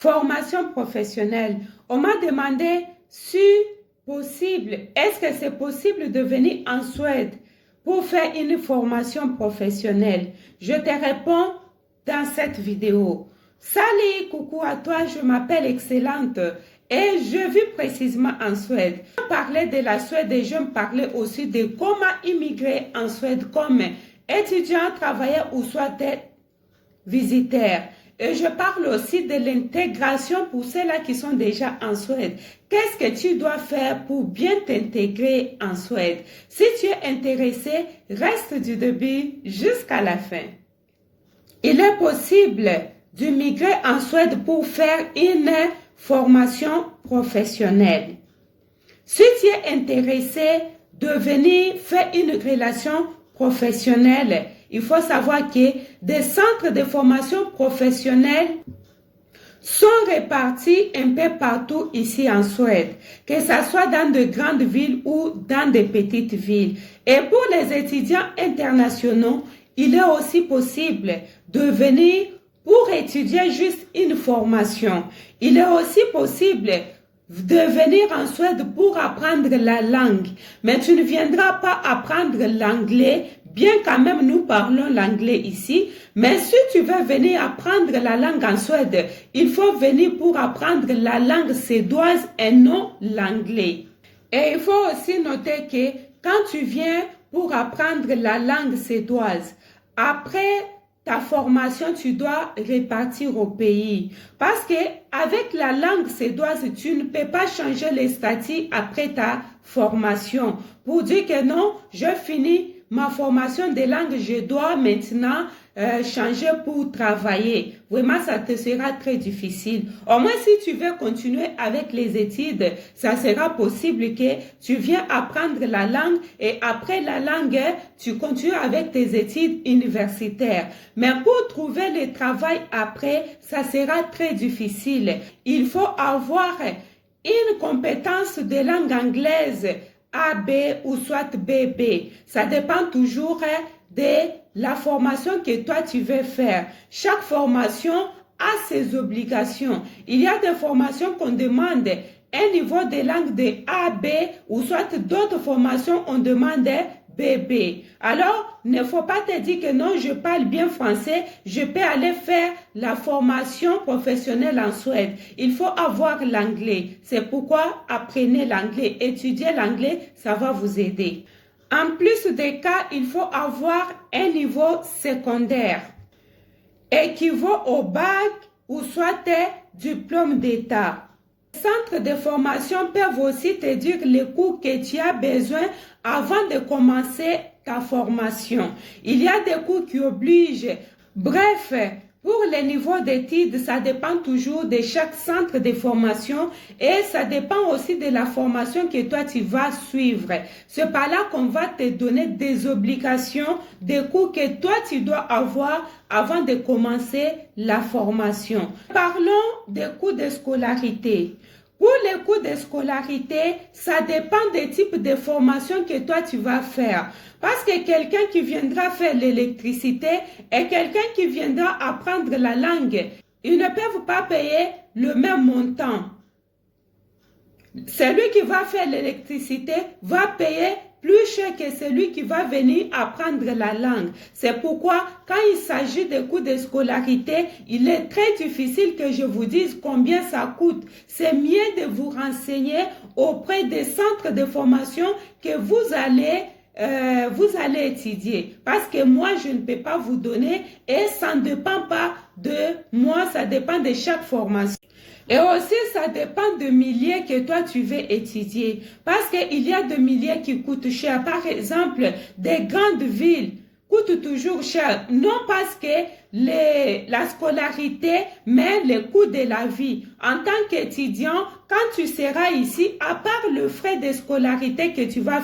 Formation professionnelle. On m'a demandé si possible, est-ce que c'est possible de venir en Suède pour faire une formation professionnelle? Je te réponds dans cette vidéo. Salut, coucou à toi, je m'appelle Excellente et je vis précisément en Suède. Je parlais de la Suède et je me parlais aussi de comment immigrer en Suède comme étudiant, travailleur ou soit visiteur. Et je parle aussi de l'intégration pour ceux-là qui sont déjà en Suède. Qu'est-ce que tu dois faire pour bien t'intégrer en Suède? Si tu es intéressé, reste du début jusqu'à la fin. Il est possible d'immigrer en Suède pour faire une formation professionnelle. Si tu es intéressé de venir faire une relation professionnelle, il faut savoir que des centres de formation professionnelle sont répartis un peu partout ici en Suède, que ce soit dans de grandes villes ou dans de petites villes. Et pour les étudiants internationaux, il est aussi possible de venir pour étudier juste une formation. Il est aussi possible de venir en Suède pour apprendre la langue. Mais tu ne viendras pas apprendre l'anglais, bien quand même nous parlons l'anglais ici. Mais si tu veux venir apprendre la langue en Suède, il faut venir pour apprendre la langue suédoise et non l'anglais. Et il faut aussi noter que quand tu viens pour apprendre la langue suédoise, après ta formation, tu dois repartir au pays. Parce que avec la langue suédoise, tu ne peux pas changer les statuts après ta formation. Pour dire que non, je finis ma formation de langue, je dois maintenant changer pour travailler. Vraiment, ça te sera très difficile. Au moins, si tu veux continuer avec les études, ça sera possible que tu viens apprendre la langue et après la langue, tu continues avec tes études universitaires. Mais pour trouver le travail après, ça sera très difficile. Il faut avoir une compétence de langue anglaise AB ou soit BB. Ça dépend toujours de la formation que toi tu veux faire. Chaque formation a ses obligations. Il y a des formations qu'on demande un niveau de langue de AB ou soit d'autres formations on demande BB. Alors, ne faut pas te dire que non, je parle bien français, je peux aller faire la formation professionnelle en Suède. Il faut avoir l'anglais. C'est pourquoi apprenez l'anglais, étudiez l'anglais, ça va vous aider. En plus des cas, il faut avoir un niveau secondaire équivaut au bac ou soit diplôme d'État. Les centres de formation peuvent aussi te dire les cours que tu as besoin avant de commencer ta formation. Il y a des cours qui obligent. Bref, pour les niveaux d'études, ça dépend toujours de chaque centre de formation et ça dépend aussi de la formation que toi tu vas suivre. C'est par là qu'on va te donner des obligations, des cours que toi tu dois avoir avant de commencer la formation. Parlons des cours de scolarité. Pour les cours de scolarité, ça dépend des types de formation que toi tu vas faire. Parce que quelqu'un qui viendra faire l'électricité et quelqu'un qui viendra apprendre la langue, ils ne peuvent pas payer le même montant. Celui qui va faire l'électricité va payer plus cher que celui qui va venir apprendre la langue. C'est pourquoi, quand il s'agit des cours de scolarité, il est très difficile que je vous dise combien ça coûte. C'est mieux de vous renseigner auprès des centres de formation que vous allez étudier. Parce que moi, je ne peux pas vous donner et ça ne dépend pas de moi, ça dépend de chaque formation. Et aussi, ça dépend de milliers que toi, tu veux étudier. Parce qu'il y a des milliers qui coûtent cher. Par exemple, des grandes villes coûtent toujours cher. Non parce que la scolarité, mais le coût de la vie. En tant qu'étudiant, quand tu seras ici, à part le frais de scolarité que tu vas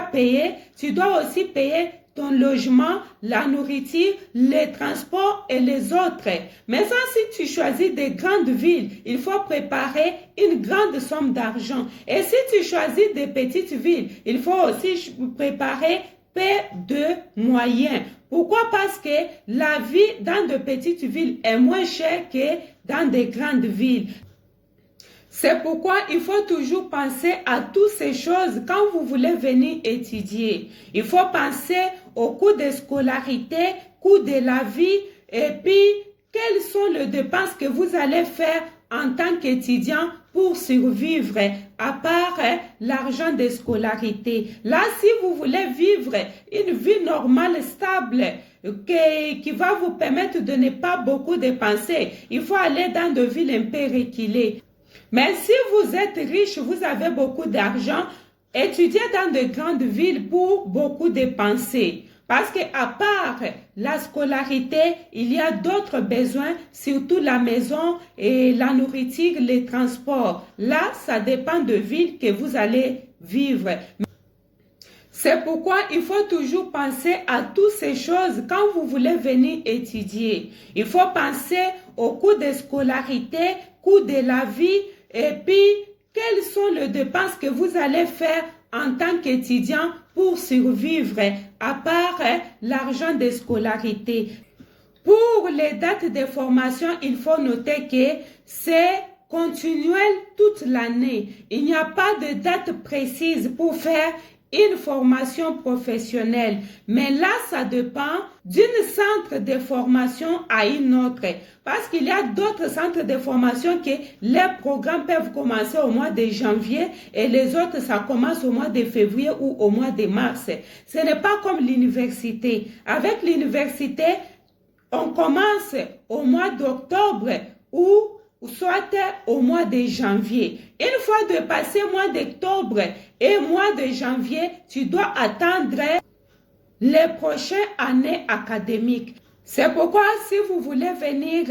payer, tu dois aussi payer ton logement, la nourriture, les transports et les autres. Mais ça, si tu choisis des grandes villes, il faut préparer une grande somme d'argent. Et si tu choisis des petites villes, il faut aussi préparer peu de moyens Pourquoi? Parce que la vie dans de petites villes est moins chère que dans des grandes villes. C'est pourquoi il faut toujours penser à toutes ces choses quand vous voulez venir étudier. Il faut penser au coût de scolarité, coût de la vie et puis quelles sont les dépenses que vous allez faire en tant qu'étudiant pour survivre à part l'argent de scolarité. Là, si vous voulez vivre une vie normale, stable, qui va vous permettre de ne pas beaucoup dépenser, il faut aller dans des villes un peu reculées. Mais si vous êtes riche, vous avez beaucoup d'argent, étudiez dans de grandes villes pour beaucoup dépenser. Parce qu'à part la scolarité, il y a d'autres besoins, surtout la maison et la nourriture, les transports. Là, ça dépend de ville que vous allez vivre. C'est pourquoi il faut toujours penser à toutes ces choses quand vous voulez venir étudier. Il faut penser au coût de scolarité, coût de la vie et puis quelles sont les dépenses que vous allez faire en tant qu'étudiant pour survivre à part l'argent de scolarité. Pour les dates de formation, il faut noter que c'est continuel toute l'année. Il n'y a pas de date précise pour faire une formation professionnelle. Mais là, ça dépend d'un centre de formation à une autre. Parce qu'il y a d'autres centres de formation que les programmes peuvent commencer au mois de janvier et les autres, ça commence au mois de février ou au mois de mars. Ce n'est pas comme l'université. Avec l'université, on commence au mois d'octobre ou soit au mois de janvier. Une fois de passer mois d'octobre et mois de janvier, tu dois attendre les prochaines années académiques. C'est pourquoi si vous voulez venir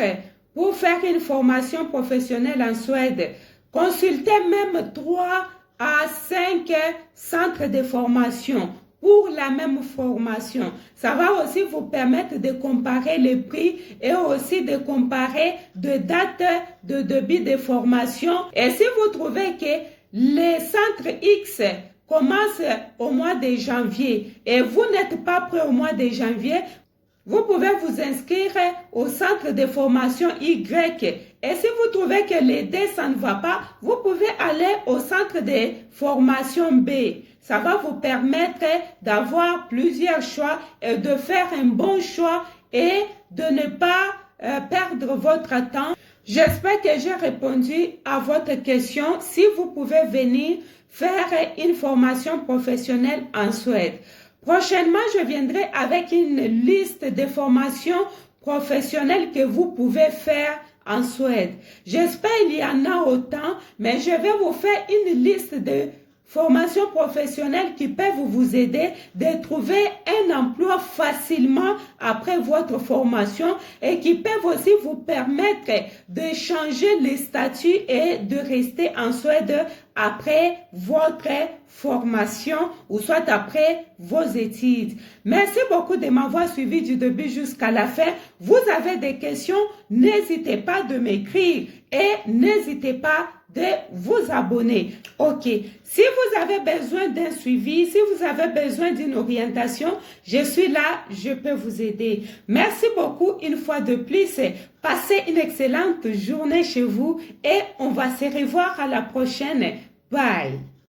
pour faire une formation professionnelle en Suède, consultez même 3 à 5 centres de formation pour la même formation. Ça va aussi vous permettre de comparer les prix et aussi de comparer de dates de début de formation. Et si vous trouvez que les centres X commencent au mois de janvier et vous n'êtes pas prêt au mois de janvier, vous pouvez vous inscrire au centre de formation Y. Et si vous trouvez que les D, ça ne va pas, vous pouvez aller au centre de formation B. Ça va vous permettre d'avoir plusieurs choix et de faire un bon choix et de ne pas perdre votre temps. J'espère que j'ai répondu à votre question. Si vous pouvez venir faire une formation professionnelle en Suède. Prochainement, je viendrai avec une liste de formations professionnelles que vous pouvez faire en Suède. J'espère qu'il y en a autant, mais je vais vous faire une liste de formations professionnelles qui peuvent vous aider de trouver un emploi facilement après votre formation et qui peuvent aussi vous permettre de changer les statuts et de rester en Suède après votre formation ou soit après vos études. Merci beaucoup de m'avoir suivi du début jusqu'à la fin. Vous avez des questions, n'hésitez pas de m'écrire et n'hésitez pas de vous abonner. Ok, si vous avez besoin d'un suivi, si vous avez besoin d'une orientation, je suis là, je peux vous aider. Merci beaucoup une fois de plus. Passez une excellente journée chez vous et on va se revoir à la prochaine. Bye.